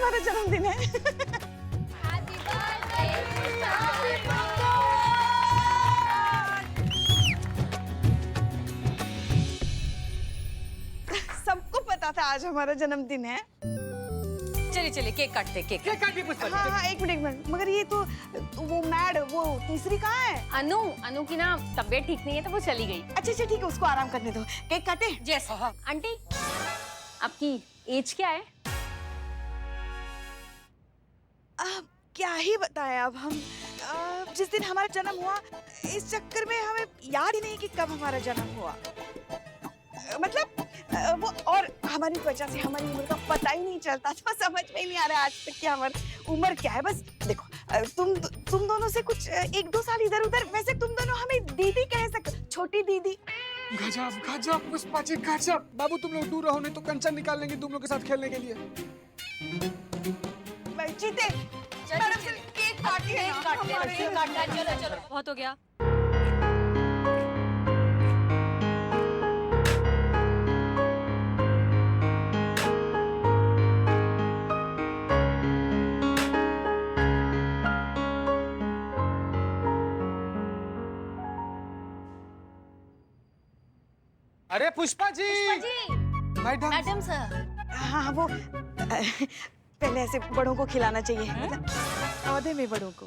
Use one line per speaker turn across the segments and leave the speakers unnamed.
हमारा जन्मदिन है। सबको पता था आज हमारा जन्मदिन है।
चलिए चलिए केक काटते, केक
काटिए पुष्पा जी।
हाँ, एक मिनट, मगर ये तो वो मैड, वो तीसरी कहाँ है?
अनु की ना तबीयत ठीक नहीं है तो वो चली गई।
अच्छा ठीक है, उसको आराम करने दो। केक काटे?
यस। आंटी आपकी एज क्या है?
अब क्या ही बताएं अब हम। जिस दिन हमारा जन्म हुआ, इस चक्कर में हमें याद ही नहीं कि कब हमारा जन्म हुआ। मतलब वो, और हमारी वजह से हमारी उम्र का पता ही नहीं चलता, तो समझ में ही नहीं आ रहा आज तक कि हमारी उम्र क्या है। बस देखो, तुम दोनों से कुछ 1-2 साल इधर उधर, वैसे तुम दोनों हमें दीदी कह सकते, छोटी दीदी।
गजब गजब पुष्पा जी गजब। बाबू तुम लोग दूर रहो, नहीं तो कंचन निकाल लेंगे तुम लोग के साथ खेलने के लिए।
जीते, केक काटिए ना।
चलो चलो बहुत हो गया।
अरे पुष्पा जी।
Madam sir.
हाँ वो पहले ऐसे बड़ों को खिलाना चाहिए, मतलब पौधे में बड़ों को।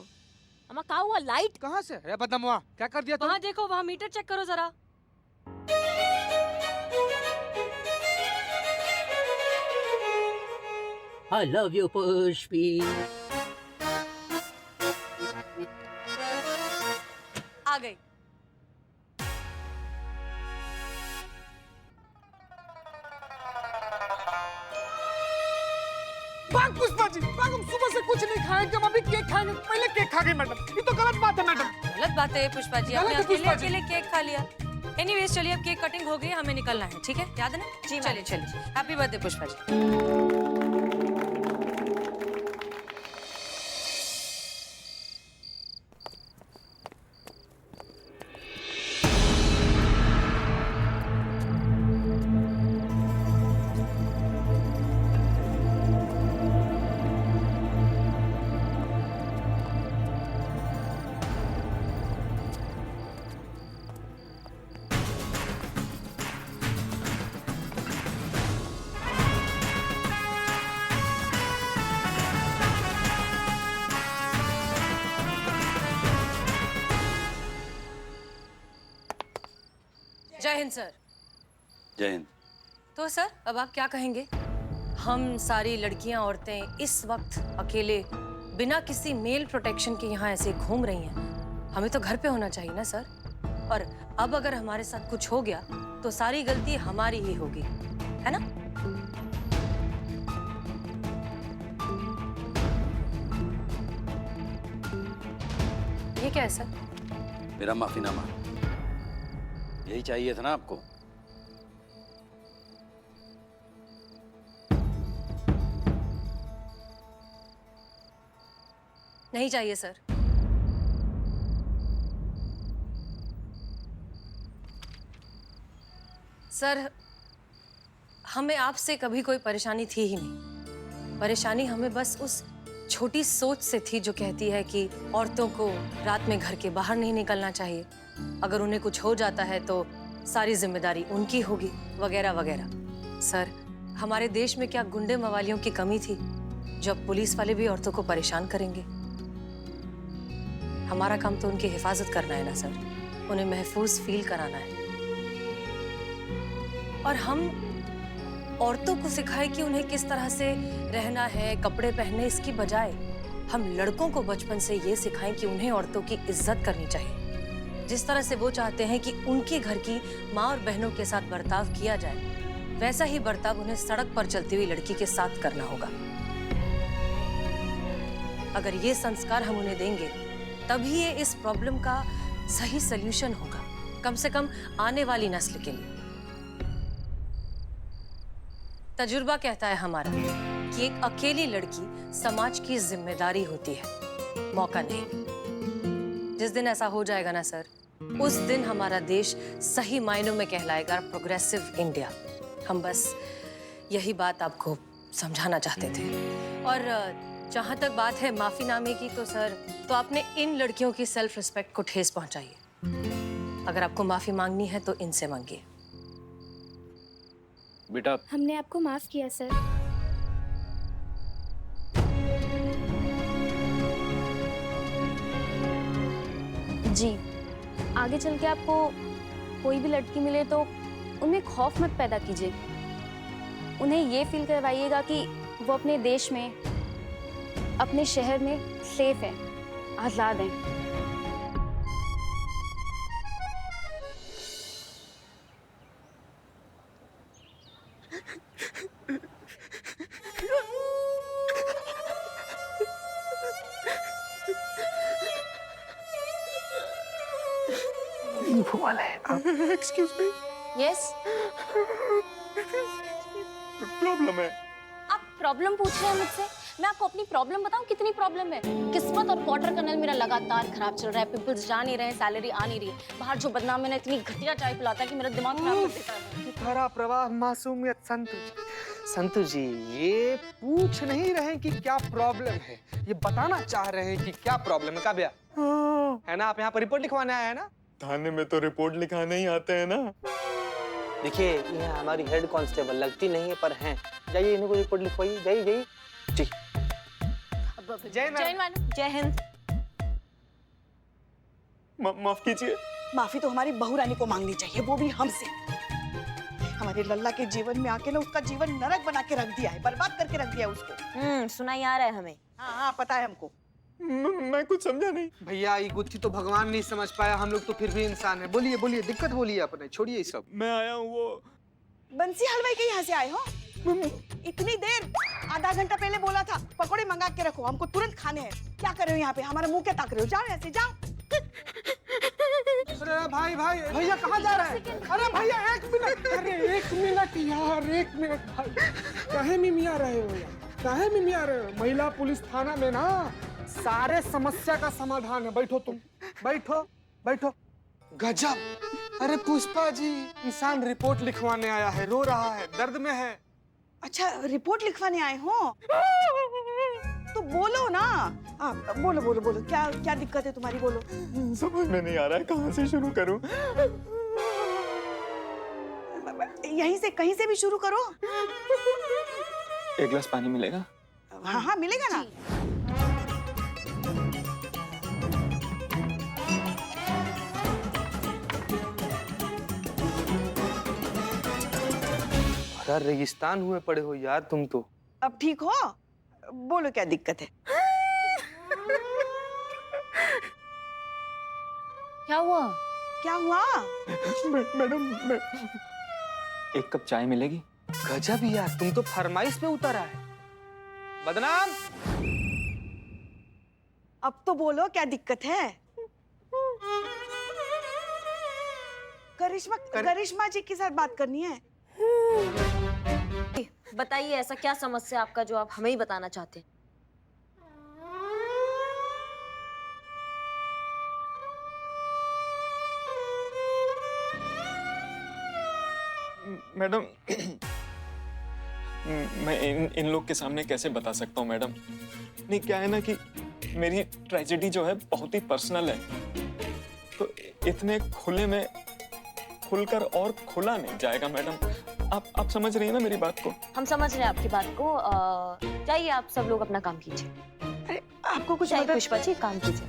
अम्मा क्या हुआ? लाइट
कहाँ से? अरे बदनवा, क्या कर दिया तुम?
वहाँ देखो, वहाँ मीटर चेक करो जरा।
I love you, Pushpi.
आ गई।
भाग पुष्पा जी भाग, हम सुबह से कुछ नहीं खाएंगे, हम अभी केक खाएंगे। पहले केक खा गए मैडम, ये तो गलत बात है मैडम।
गलत बात है पुष्पा जी,
गलत
आपने
है पुष्पा जी।
अकेले केक खा लिया। एनीवेज चलिए, अब केक कटिंग हो गई, हमें निकलना है, ठीक है? याद है ना? जी चलिए चलिए। Happy birthday Pushpa ji. जय हिंद सर।
जय हिंद।
तो सर अब आप क्या कहेंगे? हम सारी लड़कियां औरतें इस वक्त अकेले बिना किसी मेल प्रोटेक्शन के यहाँ ऐसे घूम रही हैं। हमें तो घर पे होना चाहिए ना सर। और अब अगर हमारे साथ कुछ हो गया तो सारी गलती हमारी ही होगी, है ना? ये क्या है सर?
मेरा माफीनामा। यही चाहिए था ना आपको?
नहीं चाहिए सर। सर हमें आपसे कभी कोई परेशानी थी ही नहीं। परेशानी हमें बस उस छोटी सोच से थी जो कहती है कि औरतों को रात में घर के बाहर नहीं निकलना चाहिए, अगर उन्हें कुछ हो जाता है तो सारी जिम्मेदारी उनकी होगी, वगैरह वगैरह। सर हमारे देश में क्या गुंडे मवालियों की कमी थी जो अब पुलिस वाले भी औरतों को परेशान करेंगे? हमारा काम तो उनकी हिफाजत करना है ना सर, उन्हें महफूज फील कराना है। और हम औरतों को सिखाए कि उन्हें किस तरह से रहना है, कपड़े पहनने, इसकी बजाय हम लड़कों को बचपन से ये सिखाएं कि उन्हें औरतों की इज्जत करनी चाहिए। जिस तरह से वो चाहते हैं कि उनके घर की माँ और बहनों के साथ बर्ताव किया जाए, वैसा ही बर्ताव उन्हें सड़क पर चलती हुई लड़की के साथ करना होगा। अगर ये संस्कार हम उन्हें देंगे तभी ये इस प्रॉब्लम का सही सल्यूशन होगा, कम से कम आने वाली नस्ल के लिए। तजुर्बा कहता है हमारा कि एक अकेली लड़की समाज की जिम्मेदारी होती है, मौका नहीं। जिस दिन ऐसा हो जाएगा ना सर, उस दिन हमारा देश सही मायनों में कहलाएगा प्रोग्रेसिव इंडिया। हम बस यही बात आपको समझाना चाहते थे। और जहाँ तक बात है माफीनामे की, तो सर, तो आपने इन लड़कियों की सेल्फ रिस्पेक्ट को ठेस पहुंचाई है। अगर आपको माफी मांगनी है तो इनसे मांगिए।
बेटा
हमने आपको माफ किया सर। जी, आगे चल के आपको कोई भी लड़की मिले तो उनमें खौफ मत पैदा कीजिए। उन्हें ये फील करवाइएगा कि वो अपने देश में, अपने शहर में सेफ है, आजाद हैं।
वो वाला है आप। एक्सक्यूज मी,
यस,
प्रॉब्लम है।
आप प्रॉब्लम पूछ रहे हैं मुझसे? मैं आपको अपनी प्रॉब्लम बताऊं कितनी प्रॉब्लम है। किस्मत और क्वार्टर कर्नल मेरा लगातार खराब चल रहा है। पिंपल्स जा नहीं रहे हैं, सैलरी आ नहीं रही है। बाहर जो बदनाम है ना, इतनी घटिया चाय पिलाता है कि मेरा दिमाग खराब कर देता है।
धारा प्रवाह मासूमियत। संतु जी ये पूछ नहीं रहे हैं कि क्या प्रॉब्लम है, ये बताना चाह रहे हैं कि क्या प्रॉब्लम है। काव्या है ना, आप यहाँ पर रिपोर्ट लिखवाने आए हैं ना?
थाने में तो रिपोर्ट लिखाने ही आते हैं ना।
देखिए ये हमारी हेड कांस्टेबल लगती नहीं है पर हैं। जाइए इन्हें को रिपोर्ट लिखवाइए। जाइए जाइए जी।
जय मैडम।
जय हिंद।
माफ कीजिए।
माफी तो हमारी बहू रानी को मांगनी चाहिए, वो भी हमसे। हमारे लल्ला के जीवन में आके ना उसका जीवन नरक बना के रख दिया है, बर्बाद करके रख दिया है उसको।
सुनाई आ रहा है हमें।
हाँ पता है हमको।
मैं कुछ समझा नहीं।
भैया ये गुत्थी तो भगवान नहीं समझ पाया, हम लोग तो फिर भी इंसान है। बोलिए बोलिए, दिक्कत बोलिए अपने, छोड़िए ये सब।
मैं आया हूँ वो
बंसी हलवाई के यहाँ से आए हो? इतनी देर, आधा घंटा पहले बोला था पकौड़े मंगा के रखो, हमको तुरंत खाने हैं। क्या कर रहे हो यहाँ पे? हमारा मुंह क्या ताक रहे हो? जाओ यहाँ से, जाओ।
अरे भाई भाई, भैया कहाँ जा रहे हैं? अरे भैया एक मिनट, अरे एक मिनट यार, एक मिनट भाई। काहे मिमिया रहे हो यार, काहे मिमिया रहे हो? महिला पुलिस थाना में ना सारे समस्या का समाधान है। बैठो तुम, बैठो बैठो। गजब। अरे पुष्पा जी, इंसान रिपोर्ट लिखवाने आया है, रो रहा है, दर्द में है।
अच्छा रिपोर्ट लिखवाने आए हो तो बोलो ना। आप बोलो बोलो बोलो, क्या क्या दिक्कत है तुम्हारी? बोलो।
समझ में नहीं आ रहा है कहाँ से शुरू करूँ।
यहीं से, कहीं से भी शुरू करो।
एक गिलास पानी मिलेगा?
हाँ हाँ मिलेगा ना।
भरा रेगिस्तान हुए पड़े हो यार तुम तो।
अब ठीक हो? बोलो क्या दिक्कत है?
क्या हुआ?
क्या हुआ?
मैडम एक कप चाय मिलेगी?
गजब यार, तुम तो फरमाइश पे उतर आए। बदनाम।
अब तो बोलो क्या दिक्कत है? करिश्मा जी के साथ बात करनी है।
बताइए ऐसा क्या समस्या आपका जो आप हमें ही बताना चाहते हैं?
मैडम मैं इन लोग के सामने कैसे बता सकता हूँ मैडम? नहीं क्या है ना कि मेरी ट्रेजेडी जो है बहुत ही पर्सनल है, तो इतने खुले में खुलकर और खुला नहीं जाएगा मैडम। आप समझ रही हैं ना मेरी बात को?
हम समझ रहे हैं आपकी बात को। जाइए आप सब लोग अपना काम कीजिए।
अरे आपको कुछ
जाइए
मदद?
पुष्पा जी, काम कीजिए।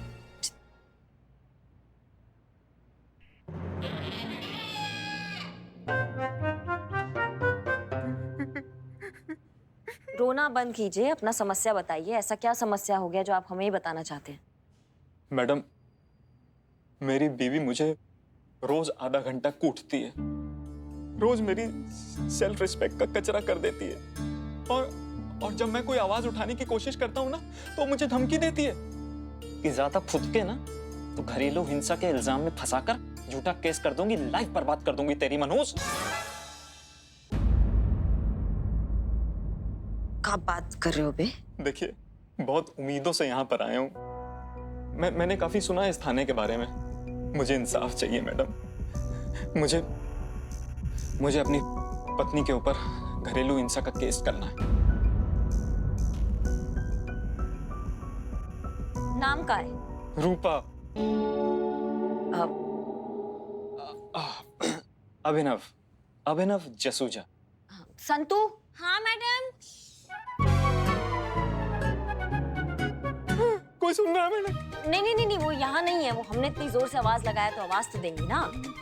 रोना बंद कीजिए, अपना समस्या बताइए। ऐसा क्या समस्या हो गया जो आप हमें ही बताना चाहते हैं?
मैडम मेरी बीवी मुझे रोज आधा घंटा कूटती है, रोज मेरी सेल्फ रिस्पेक्ट का कचरा कर देती है, और जब मैं कोई आवाज उठाने की कोशिश करता हूँ ना तो मुझे धमकी देती है
कि ज्यादा फुदके ना तो घरेलू हिंसा के इल्जाम में फंसाकर झूठा केस कर दूंगी, लाइफ बर्बाद कर दूंगी तेरी मनोज।
क्या बात कर रहे हो बे?
देखिए बहुत उम्मीदों से यहाँ पर आया हूँ। मैंने काफी सुना है इस थाने के बारे में। मुझे इंसाफ चाहिए मैडम। मुझे अपनी पत्नी के ऊपर घरेलू हिंसा का केस करना है।
नाम का है?
रूपा। अभिनव, अभिनव जसूजा।
संतू।
हाँ मैडम।
कोई सुन रहा है मैडम?
नहीं, वो यहाँ नहीं है। वो हमने इतनी जोर से आवाज लगाया तो आवाज तो देंगी ना।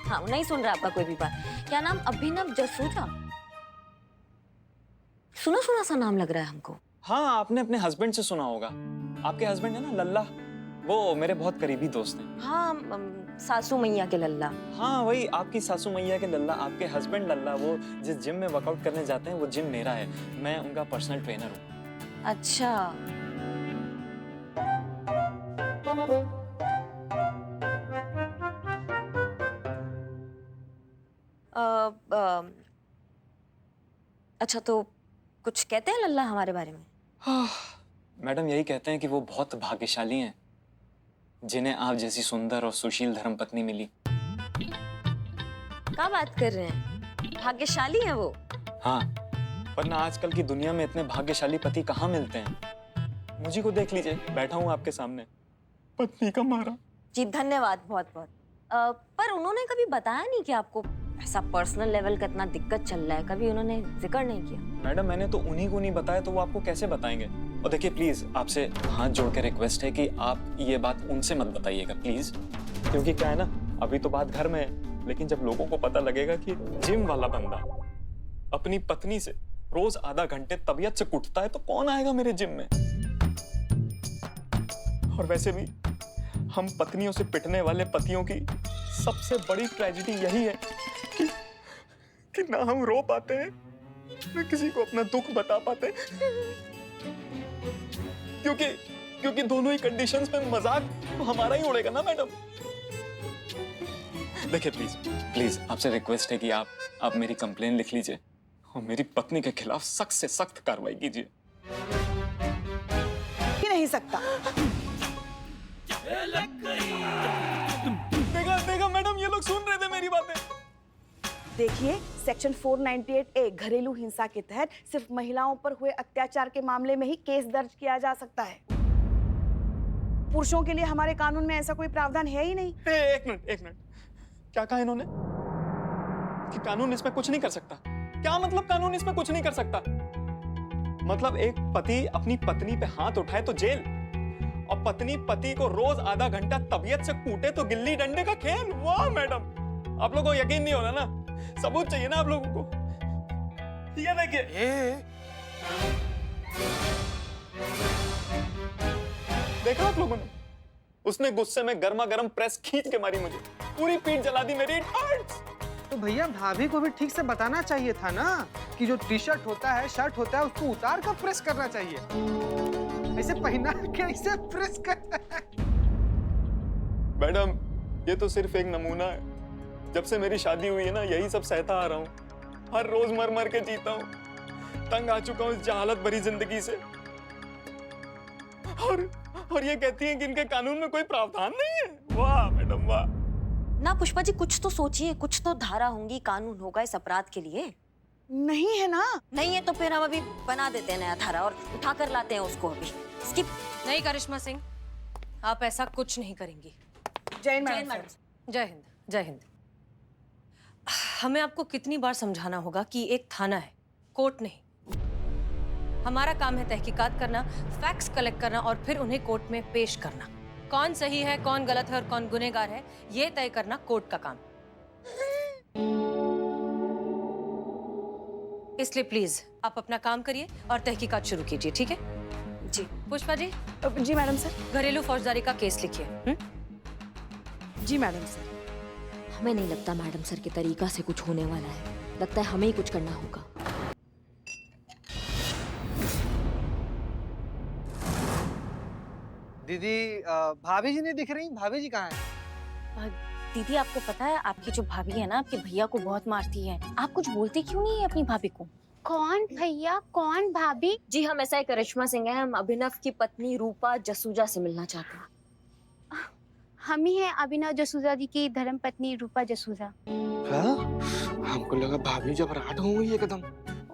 हाँ, वो नहीं सुन रहा आपका कोई भी बात। क्या नाम? अभिनव जसूजा। सुना सुना सा नाम लग रहा है हमको।
हाँ, आपने अपने हस्बैंड से सुना होगा। आपके हस्बैंड है ना लल्ला, वो मेरे बहुत करीबी दोस्त हैं।
हाँ, सासू मैया के लल्ला।
हाँ, वही आपकी सासू मैया के लल्ला, आपके हस्बैंड लल्ला। वो जिस जिम में वर्कआउट करने जाते हैं वो जिम मेरा है, मैं उनका पर्सनल ट्रेनर हूँ।
अच्छा। अच्छा, तो कुछ कहते हैं लल्ला हमारे बारे में?
मैडम यही कहते हैं कि वो बहुत भाग्यशाली हैं जिन्हें आप जैसी सुंदर और सुशील धर्मपत्नी मिली।
क्या बात कर रहे हैं? भाग्यशाली है वो?
हाँ, वरना आजकल की दुनिया में इतने भाग्यशाली पति कहाँ मिलते हैं। मुझे को देख लीजिए, बैठा हूँ आपके सामने, पत्नी का मारा।
जी धन्यवाद, बहुत बहुत। पर उन्होंने कभी बताया नहीं कि आपको ऐसा पर्सनल लेवल का इतना दिक्कत चल रहा है? कभी उन्होंने जिक्र नहीं किया?
मैडम मैंने तो उन्हीं को नहीं बताया तो वो आपको कैसे बताएंगे? और देखिए प्लीज, आपसे हाथ जोड़ के रिक्वेस्ट है कि आप ये बात उनसे मत बताइएगा प्लीज, क्योंकि क्या है ना, अभी तो बात घर में है, लेकिन जब लोगों को पता लगेगा कि जिम वाला बंदा अपनी पत्नी से रोज आधा घंटे तबीयत से कुटता है तो कौन आएगा मेरे जिम में? और वैसे भी हम पत्नियों से पिटने वाले पतियों की सबसे बड़ी ट्रेजेडी यही है कि ना हम रो पाते हैं, ना किसी को अपना दुख बता पाते, क्योंकि दोनों ही कंडीशंस में मजाक तो हमारा ही उड़ेगा ना मैडम। देखिए प्लीज प्लीज, आपसे रिक्वेस्ट है कि आप मेरी कंप्लेन लिख लीजिए और मेरी पत्नी के खिलाफ सख्त से सख्त कार्रवाई कीजिए।
ही नहीं सकता।
देखा मैडम, ये लोग सुन रहे थे मेरी बातें।
देखिए, सेक्शन 498A घरेलू हिंसा के तहत सिर्फ महिलाओं पर हुए अत्याचार के मामले में ही केस दर्ज किया जा सकता है। पुरुषों के लिए हमारे कानून में ऐसा कोई प्रावधान है ही नहीं।
एक मिनट, क्या कहा इन्होंने? कि कानून इसमें कुछ नहीं कर सकता? क्या मतलब कानून इसमें कुछ नहीं कर सकता? मतलब एक पति अपनी पत्नी पे हाथ उठाए तो जेल, और पत्नी पति को रोज आधा घंटा तबीयत से कूटे तो गिल्ली डंडे का खेल। वाह मैडम, आप लोगों को यकीन नहीं हो रहा ना? सबूत चाहिए ना आप लोगों को? ये देखिए, देखा आप लोगों ने? उसने गुस्से में गर्मा गर्म प्रेस खींच के मारी मुझे, पूरी पीठ जला दी मेरी। It hurts।
तो भैया भाभी को भी ठीक से बताना चाहिए था ना कि जो टी शर्ट होता है, शर्ट होता है, उसको उतार कर प्रेस करना चाहिए, ऐसे पहना कैसे प्रेस करना है?
मैडम ये तो सिर्फ एक नमूना है। जब से मेरी शादी हुई है ना, यही सब सहता आ रहा हूँ। हर रोज मर मर के जीता हूँ, तंग आ चुका हूँ इस जहालत भरी जिंदगी से। और ये कहती हैं कि इनके कानून में कोई प्रावधान नहीं है। वाह मैडम वाह।
ना पुष्पा जी, कुछ तो सोचिए, कुछ तो धारा होंगी, कानून होगा इस अपराध के लिए।
नहीं है ना?
नहीं है तो फिर हम अभी बना देते हैं नया धारा और उठा कर लाते हैं उसको अभी। स्किप।
नहीं करिश्मा सिंह, आप ऐसा कुछ नहीं करेंगी।
जय हिंद मैडम।
जय हिंद, जय हिंद। हमें आपको कितनी बार समझाना होगा कि एक थाना है, कोर्ट नहीं। हमारा काम है तहकीकात करना, फैक्ट्स कलेक्ट करना और फिर उन्हें कोर्ट में पेश करना। कौन सही है, कौन गलत है और कौन गुनहगार है, ये तय करना कोर्ट का काम। इसलिए प्लीज आप अपना काम करिए और तहकीकात शुरू कीजिए, ठीक है? जी। पुष्पा जी।
जी मैडम सर।
घरेलू फौजदारी का केस लिखिए।
जी मैडम सर।
हमें नहीं लगता मैडम सर के तरीका से कुछ होने वाला है, लगता है हमें ही कुछ करना होगा।
दीदी, भाभी जी नहीं दिख रही। भाभी जी कहाँ हैं?
दीदी आपको पता है आपकी जो भाभी है ना, आपके भैया को बहुत मारती है। आप कुछ बोलते क्यों नहीं है अपनी भाभी को?
कौन भैया, कौन भाभी?
जी हम ऐसा ही करिश्मा सिंह है, हम अभिनव की पत्नी रूपा जसूजा से मिलना चाहते हैं।
हम ही हैं अभिनव जसूजा जी की धर्म पत्नी रूपा जसूजा।
हाँ? हमको लगा भाभी जबराट हो गई एकदम।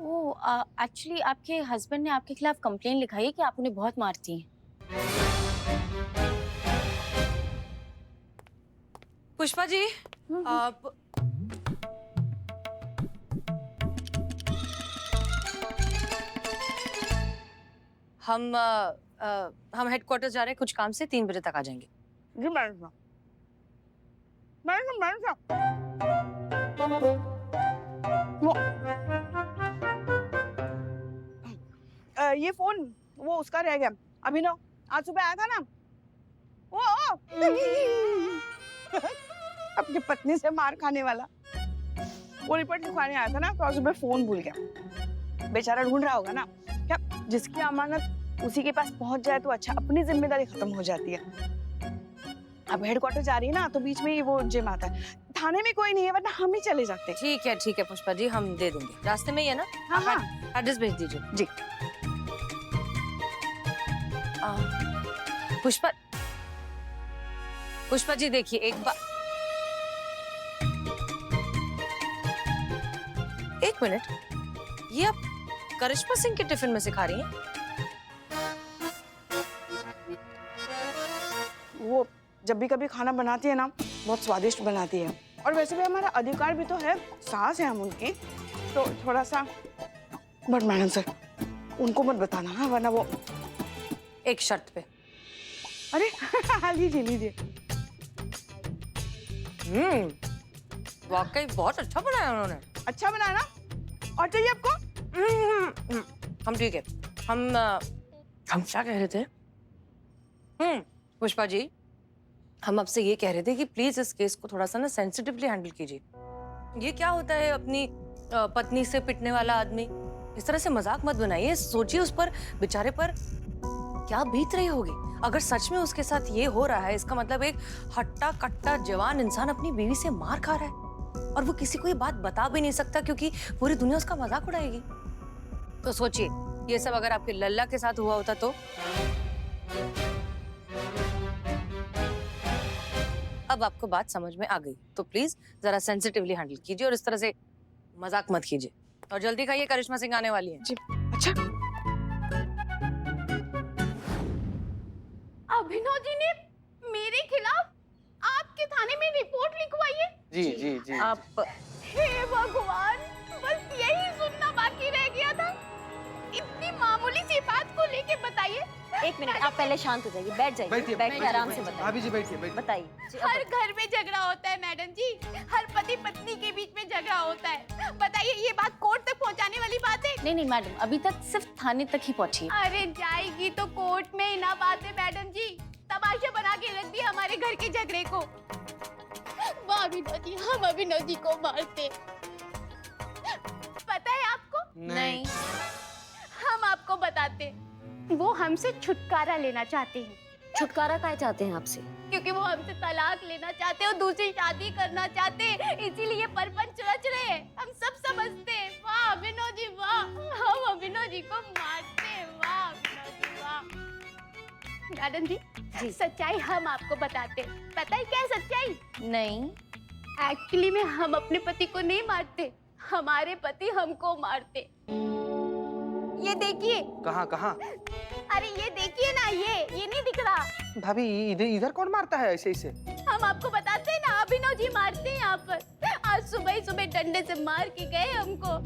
ओह, एक्चुअली आपके हस्बैंड ने आपके खिलाफ कंप्लेन लिखाई है कि आप उन्हें बहुत मारती हैं।
पुष्पा जी आप हम हेडक्वार्टर जा रहे हैं कुछ काम से, 3 बजे तक आ जाएंगे।
जी मैडम साहब, मैडम साहब वो ये फोन वो उसका रह गया, अभिनव आज सुबह आया था ना वो अपनी पत्नी से मार खाने वाला, वो रिपोर्ट लिखवाने आया था ना, तो आज सुबह फोन भूल गया। बेचारा ढूंढ रहा होगा ना, क्या जिसकी अमानत उसी के पास पहुंच जाए तो अच्छा, अपनी जिम्मेदारी खत्म हो जाती है। अब हेडक्वार्टर जा रही है ना, तो बीच में ही वो जिम आता है। थाने में कोई नहीं है, वरना हम ही चले जाते।
ठीक है पुष्पा जी, हम दे देंगे, रास्ते में ही है ना।
हाँ हाँ
एड्रेस भेज दीजिए
जी।
पुष्पा जी देखिए एक मिनट, ये आप करिश्मा सिंह के टिफिन में से खा रही हैं?
वो जब भी कभी खाना बनाती है ना, बहुत स्वादिष्ट बनाती है। और वैसे भी हमारा अधिकार भी तो है, सास है हम उनकी, तो थोड़ा सा। बट मैडम सर, उनको मत बताना हाँ, वरना वो।
एक शर्त पे।
अरे लीजिए लीजिए।
वाकई बहुत अच्छा बनाया उन्होंने।
अच्छा बनाया ना, और चाहिए आपको?
हम ठीक है। हम क्या कह रहे थे? पुष्पा जी, हम आपसे ये कह रहे थे कि प्लीज इस केस को थोड़ा सा ना सेंसिटिवली हैंडल कीजिए। ये क्या होता है, अपनी पत्नी से पिटने वाला आदमी, इस तरह से मजाक मत बनाइए। सोचिए उस पर, बेचारे पर क्या बीत रही होगी। अगर सच में उसके साथ ये हो रहा है, इसका मतलब एक हट्टा कट्टा जवान इंसान अपनी बीवी से मार खा रहा है, और वो किसी को ये बात बता भी नहीं सकता क्योंकि पूरी दुनिया उसका मजाक उड़ाएगी। तो सोचिए, ये सब अगर आपके लल्ला के साथ हुआ होता तो। अब आपको बात समझ में आ गई, तो प्लीज जरा सेंसिटिवली हैंडल कीजिए और इस तरह से मजाक मत कीजिए। और जल्दी खाइए, करिश्मा सिंह आने वाली है।
जी अच्छा।
अभिनव जी ने मेरे खिलाफ आपके थाने में रिपोर्ट लिखवाई है।
जी जी जी
आप
हे भगवान, बस यही सुनना बाकी रह गया था। इतनी मामूली सी बात को लेके बताइए।
एक मिनट, आप पहले शांत हो जाइए, बैठ जाइए,
बैठिए,
बैठिए, आराम से बताइए।
भाभी जी बैठिए बैठिए।
बताइए।
हर घर में झगड़ा होता है मैडम जी, हर पति पत्नी के बीच में झगड़ा होता है। बताइए, ये बात कोर्ट तक पहुंचाने वाली बात है?
नहीं मैडम, अभी तक सिर्फ थाने तक ही पहुंची है।
अरे जाएगी तो कोर्ट में ही ना बात है मैडम जी। तमाशा बना के रख दिया हमारे घर के झगड़े को। वाह अभिनव जी, हम अभिनव जी को मारते। पता है आपको?
नहीं।
हम आपको बताते। वो हमसे छुटकारा लेना चाहते हैं।
छुटकारा काय चाहते हैं आपसे?
क्योंकि वो हमसे तलाक लेना चाहते हैं और दूसरी शादी करना चाहते हैं, इसीलिए परपंच रच रहे हैं। हम सब समझते हैं। वाह अभिनव जी वाह, हम अभिनव जी को मारते हैं। वाह अभिनव जी वाह। मैडम जी, सच्चाई हम आपको बताते। पता है क्या सच्चाई?
नहीं।
एक्चुअली में हम अपने पति को नहीं मारते, हमारे पति हमको मारते। ये देखिए।
कहाँ कहाँ?
अरे ये देखिए ना, ये नहीं दिख रहा?
भाभी इधर इधर कौन मारता है ऐसे ऐसे?
हम आपको बताते हैं ना, अभिनव जी मारते हैं यहाँ पर। आज सुबह ही सुबह डंडे से मार के गए हमको।